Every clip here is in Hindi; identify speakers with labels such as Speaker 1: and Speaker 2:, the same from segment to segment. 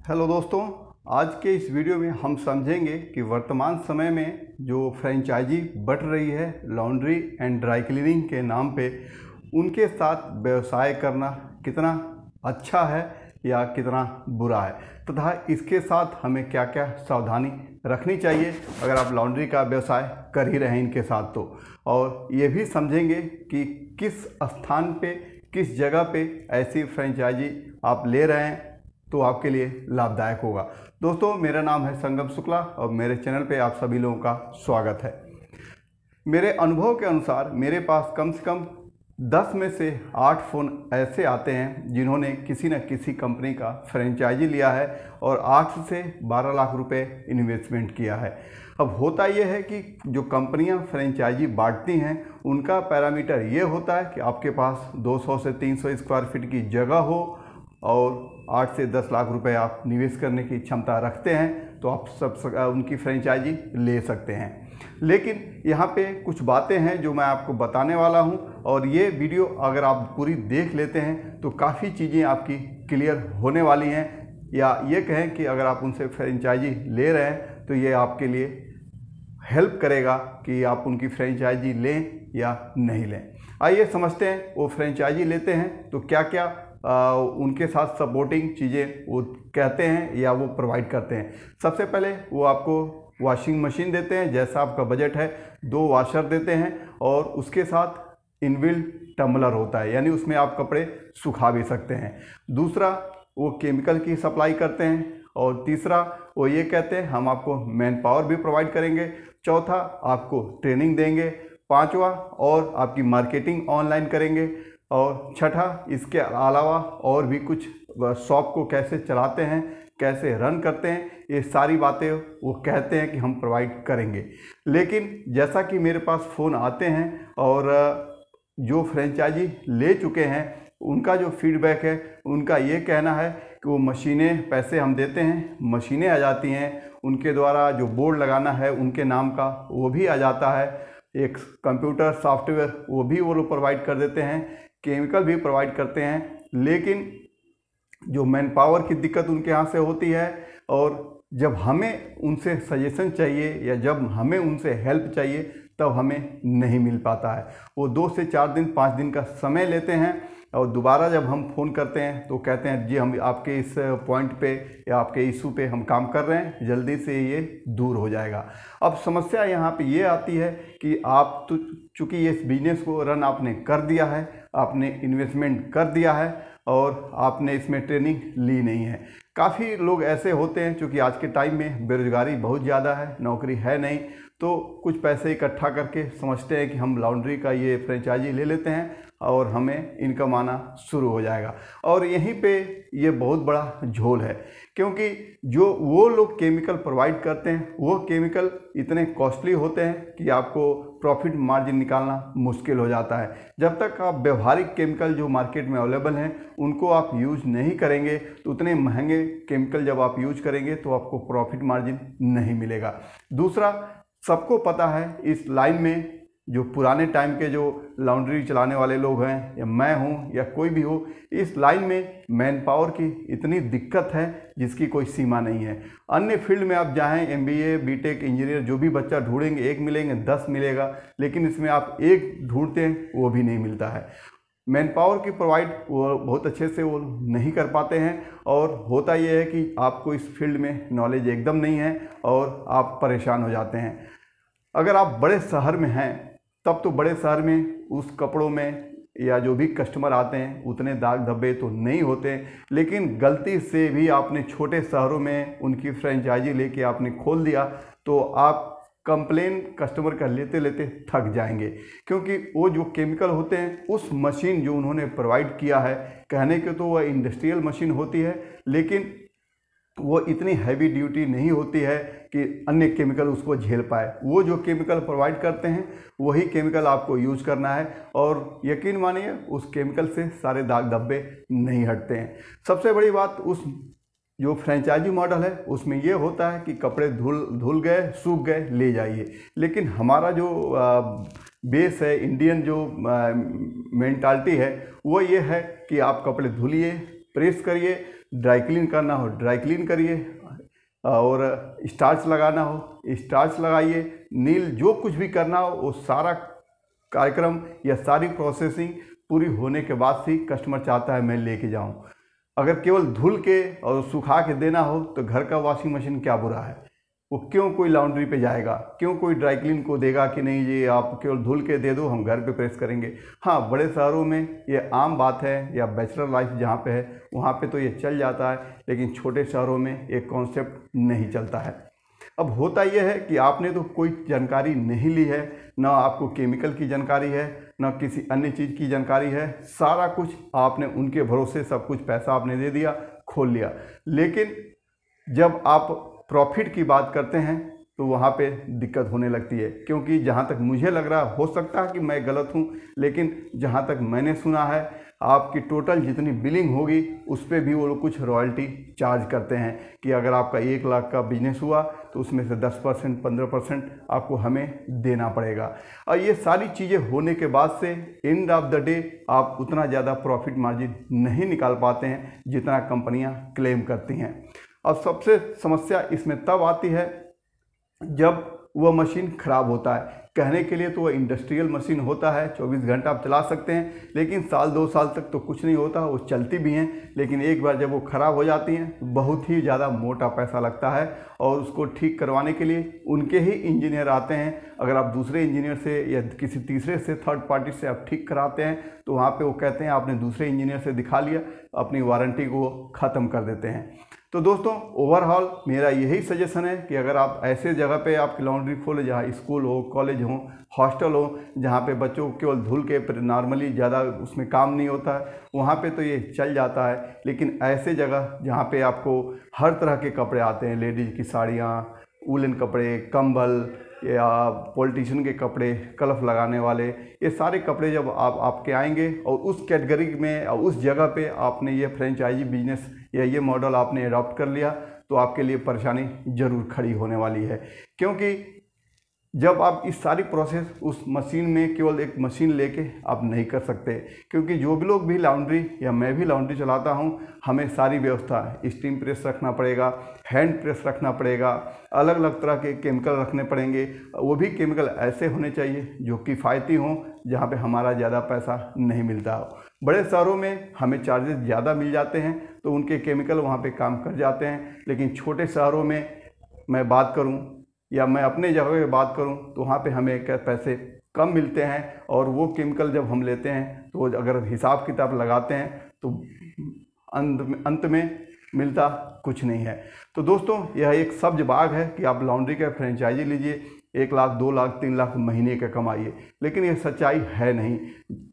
Speaker 1: हेलो दोस्तों, आज के इस वीडियो में हम समझेंगे कि वर्तमान समय में जो फ्रेंचाइजी बढ़ रही है लॉन्ड्री एंड ड्राई क्लीनिंग के नाम पे, उनके साथ व्यवसाय करना कितना अच्छा है या कितना बुरा है तथा इसके साथ हमें क्या क्या सावधानी रखनी चाहिए अगर आप लॉन्ड्री का व्यवसाय कर ही रहे हैं इनके साथ तो। और ये भी समझेंगे कि किस स्थान पे, किस जगह पे ऐसी फ्रेंचाइजी आप ले रहे हैं तो आपके लिए लाभदायक होगा। दोस्तों, मेरा नाम है संगम शुक्ला और मेरे चैनल पे आप सभी लोगों का स्वागत है। मेरे अनुभव के अनुसार मेरे पास कम से कम 10 में से 8 फ़ोन ऐसे आते हैं जिन्होंने किसी न किसी कंपनी का फ्रेंचाइजी लिया है और 8 से 12 लाख रुपए इन्वेस्टमेंट किया है। अब होता यह है कि जो कंपनियां फ्रेंचाइजी बांटती हैं उनका पैरामीटर ये होता है कि आपके पास 200 से 300 स्क्वायर फीट की जगह हो और 8 से 10 लाख रुपए आप निवेश करने की क्षमता रखते हैं तो आप उनकी फ्रेंचाइजी ले सकते हैं। लेकिन यहाँ पे कुछ बातें हैं जो मैं आपको बताने वाला हूँ और ये वीडियो अगर आप पूरी देख लेते हैं तो काफ़ी चीज़ें आपकी क्लियर होने वाली हैं, या ये कहें कि अगर आप उनसे फ्रेंचाइजी ले रहे हैं तो ये आपके लिए हेल्प करेगा कि आप उनकी फ्रेंचाइजी लें या नहीं लें। आइए समझते हैं वो फ्रेंचाइजी लेते हैं तो क्या क्या उनके साथ सपोर्टिंग चीज़ें वो कहते हैं या वो प्रोवाइड करते हैं। सबसे पहले वो आपको वॉशिंग मशीन देते हैं, जैसा आपका बजट है 2 वॉशर देते हैं और उसके साथ इनबिल्ट टम्बलर होता है, यानी उसमें आप कपड़े सुखा भी सकते हैं। दूसरा, वो केमिकल की सप्लाई करते हैं और तीसरा वो ये कहते हैं हम आपको मैन पावर भी प्रोवाइड करेंगे। चौथा, आपको ट्रेनिंग देंगे। पांचवा, और आपकी मार्केटिंग ऑनलाइन करेंगे। और छठा, इसके अलावा और भी कुछ शॉप को कैसे चलाते हैं, कैसे रन करते हैं, ये सारी बातें वो कहते हैं कि हम प्रोवाइड करेंगे। लेकिन जैसा कि मेरे पास फ़ोन आते हैं और जो फ्रेंचाइजी ले चुके हैं उनका जो फीडबैक है, उनका ये कहना है कि वो मशीनें, पैसे हम देते हैं, मशीनें आ जाती हैं, उनके द्वारा जो बोर्ड लगाना है उनके नाम का वो भी आ जाता है, एक कंप्यूटर सॉफ्टवेयर वो भी वो लोग प्रोवाइड कर देते हैं, केमिकल भी प्रोवाइड करते हैं। लेकिन जो मैन पावर की दिक्कत उनके यहाँ से होती है और जब हमें उनसे सजेशन चाहिए या जब हमें उनसे हेल्प चाहिए तब हमें नहीं मिल पाता है। वो 2 से 4 दिन 5 दिन का समय लेते हैं और दोबारा जब हम फ़ोन करते हैं तो कहते हैं जी हम आपके इस पॉइंट पे या आपके इशू पे हम काम कर रहे हैं, जल्दी से ये दूर हो जाएगा। अब समस्या यहाँ पे ये आती है कि आप तो चूँकि ये बिजनेस को रन आपने कर दिया है, आपने इन्वेस्टमेंट कर दिया है और आपने इसमें ट्रेनिंग ली नहीं है। काफ़ी लोग ऐसे होते हैं, चूँकि आज के टाइम में बेरोज़गारी बहुत ज़्यादा है, नौकरी है नहीं, तो कुछ पैसे इकट्ठा करके समझते हैं कि हम लॉन्ड्री का ये फ्रेंचाइजी ले लेते हैं और हमें इनकम आना शुरू हो जाएगा। और यहीं पे ये बहुत बड़ा झोल है, क्योंकि जो वो लोग केमिकल प्रोवाइड करते हैं वो केमिकल इतने कॉस्टली होते हैं कि आपको प्रॉफिट मार्जिन निकालना मुश्किल हो जाता है। जब तक आप व्यवहारिक केमिकल जो मार्केट में अवेलेबल हैं उनको आप यूज़ नहीं करेंगे तो उतने महंगे केमिकल जब आप यूज करेंगे तो आपको प्रॉफिट मार्जिन नहीं मिलेगा। दूसरा, सबको पता है इस लाइन में जो पुराने टाइम के जो लॉन्ड्री चलाने वाले लोग हैं या मैं हूं या कोई भी हो, इस लाइन में मैन पावर की इतनी दिक्कत है जिसकी कोई सीमा नहीं है। अन्य फील्ड में आप जाएं, MBA, BTech, इंजीनियर जो भी बच्चा ढूंढेंगे, 1 मिलेंगे, 10 मिलेगा, लेकिन इसमें आप एक ढूंढते हैं वो भी नहीं मिलता है। मैन पावर की प्रोवाइड वो बहुत अच्छे से वो नहीं कर पाते हैं और होता ये है कि आपको इस फील्ड में नॉलेज एकदम नहीं है और आप परेशान हो जाते हैं। अगर आप बड़े शहर में हैं तब तो बड़े शहर में उस कपड़ों में या जो भी कस्टमर आते हैं उतने दाग धब्बे तो नहीं होते, लेकिन गलती से भी आपने छोटे शहरों में उनकी फ्रेंचाइजी लेके आपने खोल दिया तो आप कंप्लेन कस्टमर का लेते लेते थक जाएंगे, क्योंकि वो जो केमिकल होते हैं उस मशीन जो उन्होंने प्रोवाइड किया है, कहने के तो वह इंडस्ट्रियल मशीन होती है लेकिन वो इतनी हैवी ड्यूटी नहीं होती है कि अन्य केमिकल उसको झेल पाए। वो जो केमिकल प्रोवाइड करते हैं वही केमिकल आपको यूज करना है और यकीन मानिए उस केमिकल से सारे दाग धब्बे नहीं हटते हैं। सबसे बड़ी बात उस जो फ्रेंचाइजी मॉडल है उसमें ये होता है कि कपड़े धुल गए, सूख गए, ले जाइए। लेकिन हमारा जो बेस है, इंडियन जो मेंटालिटी है वो ये है कि आप कपड़े धुलिए, प्रेस करिए, ड्राई क्लीन करना हो ड्राई क्लीन करिए, और स्टार्च लगाना हो स्टार्च लगाइए, नील जो कुछ भी करना हो वो सारा कार्यक्रम या सारी प्रोसेसिंग पूरी होने के बाद ही कस्टमर चाहता है मैं लेके जाऊं। अगर केवल धुल के और सुखा के देना हो तो घर का वॉशिंग मशीन क्या बुरा है, वो क्यों कोई लॉन्ड्री पे जाएगा, क्यों कोई ड्राई क्लीन को देगा कि नहीं ये आप केवल धुल के दे दो हम घर पे प्रेस करेंगे। हाँ, बड़े शहरों में ये आम बात है, या बैचलर लाइफ जहाँ पे है वहाँ पे तो ये चल जाता है, लेकिन छोटे शहरों में एक कॉन्सेप्ट नहीं चलता है। अब होता यह है कि आपने तो कोई जानकारी नहीं ली है, ना आपको केमिकल की जानकारी है, ना किसी अन्य चीज़ की जानकारी है, सारा कुछ आपने उनके भरोसे सब कुछ पैसा आपने दे दिया, खोल लिया। लेकिन जब आप प्रॉफिट की बात करते हैं तो वहाँ पे दिक्कत होने लगती है, क्योंकि जहाँ तक मुझे लग रहा हो सकता है कि मैं गलत हूँ, लेकिन जहाँ तक मैंने सुना है आपकी टोटल जितनी बिलिंग होगी उस पर भी वो लोग कुछ रॉयल्टी चार्ज करते हैं कि अगर आपका 1 लाख का बिजनेस हुआ तो उसमें से 10% 15% आपको हमें देना पड़ेगा। और ये सारी चीज़ें होने के बाद से एंड ऑफ द डे आप उतना ज़्यादा प्रॉफिट मार्जिन नहीं निकाल पाते हैं जितना कंपनियां क्लेम करती हैं। अब सबसे समस्या इसमें तब आती है जब वह मशीन ख़राब होता है। कहने के लिए तो वह इंडस्ट्रियल मशीन होता है, 24 घंटा आप चला सकते हैं, लेकिन साल 2 साल तक तो कुछ नहीं होता, वो चलती भी हैं। लेकिन एक बार जब वो ख़राब हो जाती हैं तो बहुत ही ज़्यादा मोटा पैसा लगता है, और उसको ठीक करवाने के लिए उनके ही इंजीनियर आते हैं। अगर आप दूसरे इंजीनियर से या किसी तीसरे से थर्ड पार्टी से आप ठीक कराते हैं तो वहाँ पर वो कहते हैं आपने दूसरे इंजीनियर से दिखा लिया, अपनी वारंटी को ख़त्म कर देते हैं। तो दोस्तों ओवरऑल मेरा यही सजेशन है कि अगर आप ऐसे जगह पे आपकी लॉन्ड्री खोले जहाँ स्कूल हो, कॉलेज हो, हॉस्टल हो, जहाँ पे बच्चों को केवल धुल के नॉर्मली ज़्यादा उसमें काम नहीं होता है, वहाँ पे तो ये चल जाता है। लेकिन ऐसे जगह जहाँ पे आपको हर तरह के कपड़े आते हैं, लेडीज़ की साड़ियाँ, वूलन कपड़े, कंबल या पॉलिटिशियन के कपड़े, कलफ लगाने वाले, ये सारे कपड़े जब आप आपके आएंगे और उस कैटेगरी में और उस जगह पे आपने ये फ्रेंचाइजी बिजनेस या ये मॉडल आपने अडॉप्ट कर लिया तो आपके लिए परेशानी ज़रूर खड़ी होने वाली है। क्योंकि जब आप इस सारी प्रोसेस उस मशीन में केवल एक मशीन लेके आप नहीं कर सकते, क्योंकि जो भी लोग भी लॉन्ड्री या मैं भी लॉन्ड्री चलाता हूँ, हमें सारी व्यवस्था स्टीम प्रेस रखना पड़ेगा, हैंड प्रेस रखना पड़ेगा, अलग अलग तरह के केमिकल रखने पड़ेंगे। वो भी केमिकल ऐसे होने चाहिए जो किफ़ायती हों, जहाँ पे हमारा ज़्यादा पैसा नहीं मिलता हो। बड़े शहरों में हमें चार्जेस ज़्यादा मिल जाते हैं तो उनके केमिकल वहाँ पे काम कर जाते हैं, लेकिन छोटे शहरों में मैं बात करूँ या मैं अपने जगह की बात करूं तो वहाँ पे हमें पैसे कम मिलते हैं, और वो केमिकल जब हम लेते हैं तो अगर हिसाब किताब लगाते हैं तो अंत में मिलता कुछ नहीं है। तो दोस्तों यह एक सब्ज बाग है कि आप लॉन्ड्री का फ्रेंचाइजी लीजिए, 1 लाख 2 लाख 3 लाख महीने का कमाइए, लेकिन ये सच्चाई है नहीं।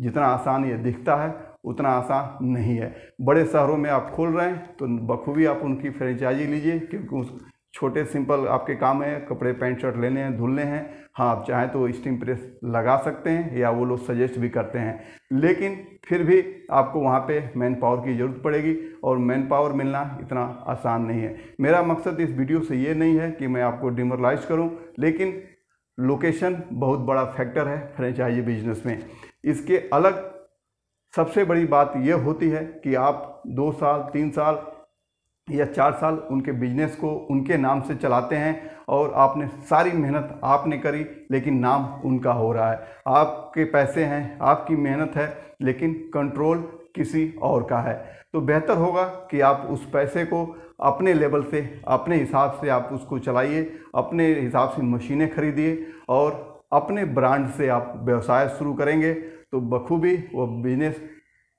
Speaker 1: जितना आसान ये दिखता है उतना आसान नहीं है। बड़े शहरों में आप खोल रहे हैं तो बखूबी आप उनकी फ्रेंचाइजी लीजिए, क्योंकि उस छोटे सिंपल आपके काम है, कपड़े पैंट शर्ट लेने हैं, धुलने हैं। हाँ, आप चाहें तो स्टीम प्रेस लगा सकते हैं या वो लोग सजेस्ट भी करते हैं, लेकिन फिर भी आपको वहाँ पे मैन पावर की ज़रूरत पड़ेगी, और मैन पावर मिलना इतना आसान नहीं है। मेरा मकसद इस वीडियो से ये नहीं है कि मैं आपको डिमोरलाइज करूँ, लेकिन लोकेशन बहुत बड़ा फैक्टर है फ्रेंचाइजी बिजनेस में। इसके अलग सबसे बड़ी बात यह होती है कि आप 2 साल 3 साल या 4 साल उनके बिजनेस को उनके नाम से चलाते हैं, और आपने सारी मेहनत आपने करी लेकिन नाम उनका हो रहा है। आपके पैसे हैं, आपकी मेहनत है, लेकिन कंट्रोल किसी और का है। तो बेहतर होगा कि आप उस पैसे को अपने लेवल से, अपने हिसाब से आप उसको चलाइए, अपने हिसाब से मशीनें खरीदिए, और अपने ब्रांड से आप व्यवसाय शुरू करेंगे तो बखूबी वो बिजनेस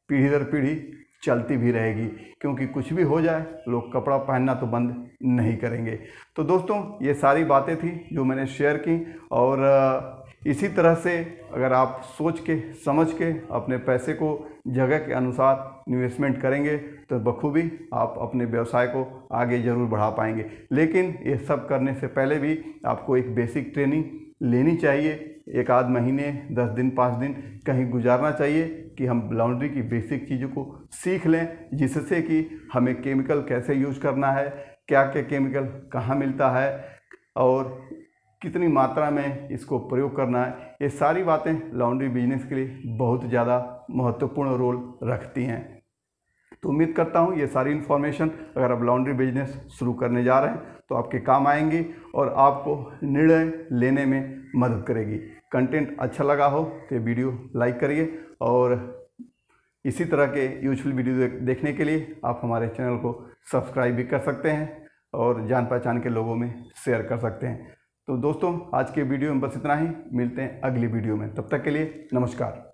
Speaker 1: पीढ़ी दर पीढ़ी चलती भी रहेगी, क्योंकि कुछ भी हो जाए लोग कपड़ा पहनना तो बंद नहीं करेंगे। तो दोस्तों ये सारी बातें थी जो मैंने शेयर की, और इसी तरह से अगर आप सोच के समझ के अपने पैसे को जगह के अनुसार इन्वेस्टमेंट करेंगे तो बखूबी आप अपने व्यवसाय को आगे ज़रूर बढ़ा पाएंगे। लेकिन ये सब करने से पहले भी आपको एक बेसिक ट्रेनिंग लेनी चाहिए। 1 आध महीने 10 दिन 5 दिन कहीं गुजारना चाहिए कि हम लॉन्ड्री की बेसिक चीज़ों को सीख लें, जिससे कि हमें केमिकल कैसे यूज करना है, क्या क्या केमिकल कहाँ मिलता है, और कितनी मात्रा में इसको प्रयोग करना है। ये सारी बातें लॉन्ड्री बिजनेस के लिए बहुत ज़्यादा महत्वपूर्ण रोल रखती हैं। तो उम्मीद करता हूँ ये सारी इन्फॉर्मेशन अगर आप लॉन्ड्री बिजनेस शुरू करने जा रहे हैं तो आपके काम आएंगी और आपको निर्णय लेने में मदद करेगी। कंटेंट अच्छा लगा हो तो वीडियो लाइक करिए और इसी तरह के यूजफुल वीडियो देखने के लिए आप हमारे चैनल को सब्सक्राइब भी कर सकते हैं और जान पहचान के लोगों में शेयर कर सकते हैं। तो दोस्तों आज के वीडियो में बस इतना ही, मिलते हैं अगली वीडियो में, तब तक के लिए नमस्कार।